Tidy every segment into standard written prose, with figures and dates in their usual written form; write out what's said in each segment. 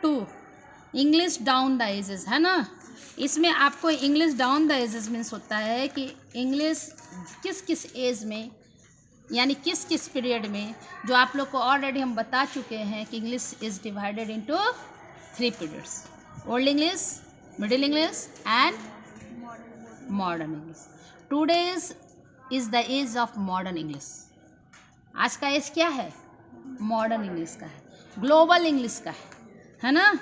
2 English down the edges, है ना। इसमें आपको English down the ages means होता है कि इंग्लिश किस किस एज में, यानी किस किस पीरियड में, जो आप लोग को ऑलरेडी हम बता चुके हैं कि English is divided into 3 periods: old English, middle English and modern English. Today's is the age of modern English. आज का एज क्या है? मॉडर्न इंग्लिश का है, ग्लोबल इंग्लिश का है ना।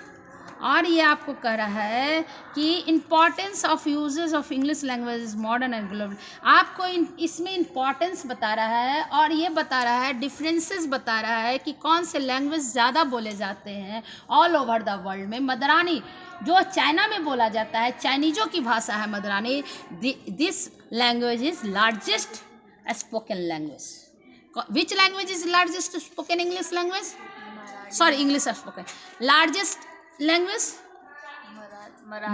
और ये आपको कह रहा है कि importance of uses of English language is modern and global. आपको इसमें इम्पॉर्टेंस बता रहा है और ये बता रहा है, डिफरेंसेस बता रहा है कि कौन से लैंग्वेज ज़्यादा बोले जाते हैं ऑल ओवर द वर्ल्ड में। मदरानी जो चाइना में बोला जाता है, चाइनीज़ों की भाषा है Mandarin. This language is largest spoken language. Which language is largest spoken English language? Sorry, English spoken. Largest language?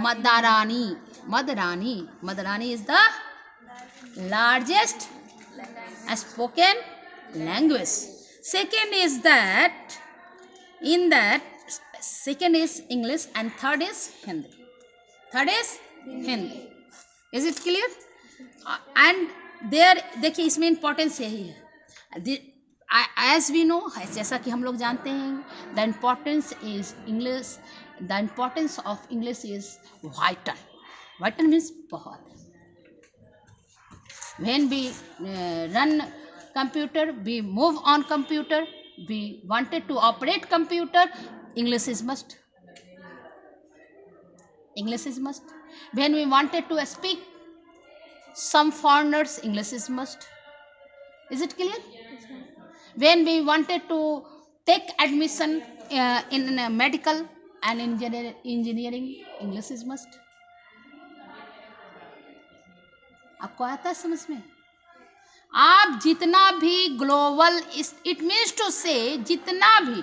Madarani. Madarani is the largest spoken language. Second is that, in that, second is English and third is Hindi. Is it clear? And there देखिए इसमें importance यही है। As we know, जैसा कि हम लोग जानते हैं, the importance of English is vital. Vital means बहुत। When we run computer, we move on computer, we wanted to operate computer, English is must. When we wanted to speak some foreigners, English is must. Is it clear? When we wanted to take admission in medical and engineering, English is must. आपको आता है समझ में? आप जितना भी global, it means to से जितना भी,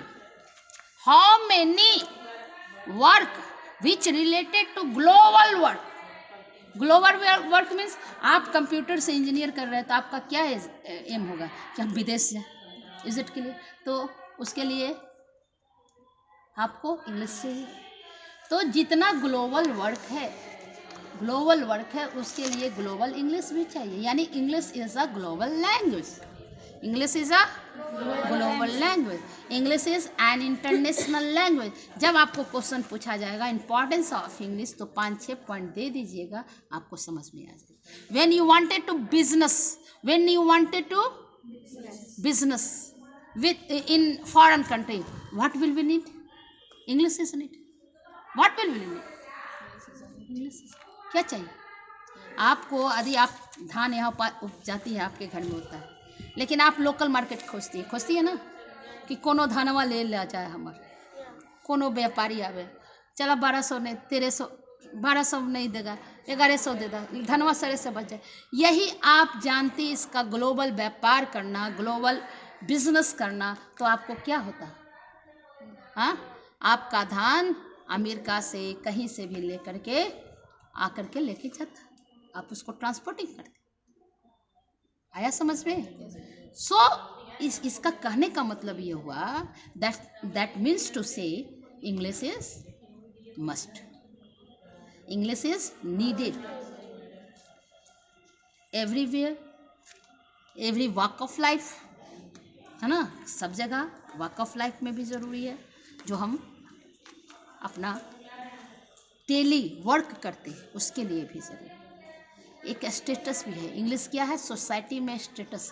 how many work which related to global work. Global work means आप कंप्यूटर से इंजीनियर कर रहे हैं तो आपका क्या एम होगा कि हम विदेश जाएं। Is it clear? तो उसके लिए आपको इंग्लिश चाहिए। तो जितना ग्लोबल वर्क है उसके लिए ग्लोबल इंग्लिश भी चाहिए, यानी English is a global language. English is a global language. English is an international language. जब आपको क्वेश्चन पूछा जाएगा इम्पॉर्टेंस ऑफ इंग्लिश, तो 5-6 पॉइंट दे दीजिएगा, आपको समझ में आ जाएगा। When you wanted to business with in foreign country, what will we need? English is need. What will we need? English. क्या चाहिए आपको? यदि आप धान यहाँ उप जाती है, आपके घर में होता है, लेकिन आप लोकल मार्केट खोजती है ना कि कोनो धनवा ले जाए हमार, कोनो व्यापारी आवे, चला 1200 नहीं 1300, 1200 नहीं देगा, 1100 दे दा, धनवा सरे से बच जाए। यही आप जानती, इसका ग्लोबल व्यापार करना, ग्लोबल बिजनेस करना, तो आपको क्या होता? हाँ, आपका धान अमेरिका से कहीं से भी लेकर के आकर के लेके जाता, आप उसको ट्रांसपोर्टिंग करते। आया समझ में? इसका कहने का मतलब ये हुआ दैट मीन्स टू से English is must, English is needed everywhere, every walk of life, है ना। सब जगह वॉक ऑफ लाइफ में भी ज़रूरी है, जो हम अपना डेली वर्क करते हैं उसके लिए भी ज़रूरी है। एक स्टेटस भी है। इंग्लिश क्या है? सोसाइटी में स्टेटस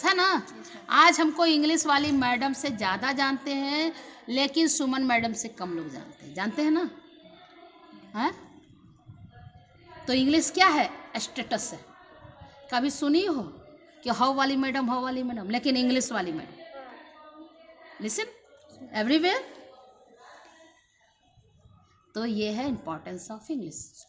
है ना। आज हमको इंग्लिश वाली मैडम से ज़्यादा जानते हैं, लेकिन सुमन मैडम से कम लोग जानते हैं ना। हैं? तो इंग्लिश क्या है? स्टेटस है। कभी सुनी हो कि हाउ वाली मैडम, लेकिन इंग्लिश वाली मैडम लिसन एवरीवेयर। तो ये है इम्पोर्टेंस ऑफ इंग्लिश।